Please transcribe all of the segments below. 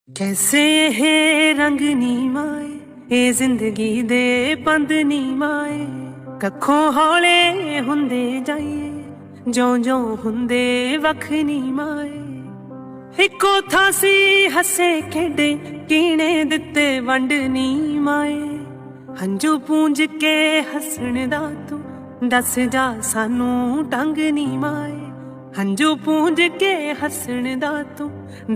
कैसे ये रंग नी माए ये जिंदगी दे पंद नी माए कखों हौले हुंदे जाइए जों जों हुंदे वख नी माए इको थासी हसे खेडे कीने दिते वंड नी माए हंजू पूंज के हसण दा तू दस जा सानू टंग नी माए हंजू पूंज के हसण दा तू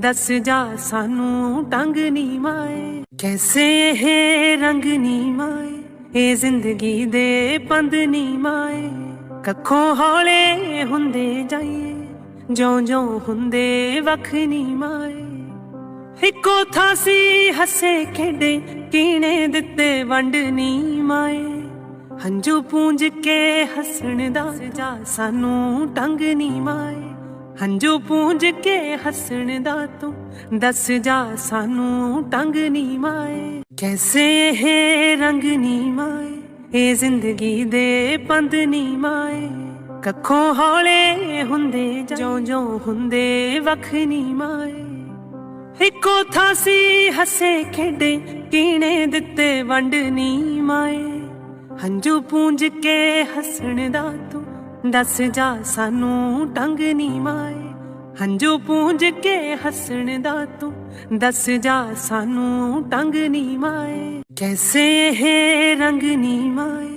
दस जा सानू टंग नी माए कैसे ये रंग नी माए ये जिंदगी दे पंद नी माए कखों हौले हुंदे जाइए जों जों हुंदे वख नी माए इको थासी हसे खेडे कीने दिते वंड नी माए हंजू पूंज के हसण दा जा सानू टंग नी माए हंजू पूंज के हसण दा तू दस जा सानू टंग नी माए कैसे ये रंग नी माए ये जिंदगी दे पंद नी माए कखों हौले हुंदे जों जों हुंदे वख नी माए इको थासी हसे खेडे कीने दिते वंड नी माए हंजू पूंज के हसण दा तू दस जा सानू टंग नी माए हंजू पूंज के हसण दा तू दस जा सानू टंग नी माए कैसे ये रंग नी माए।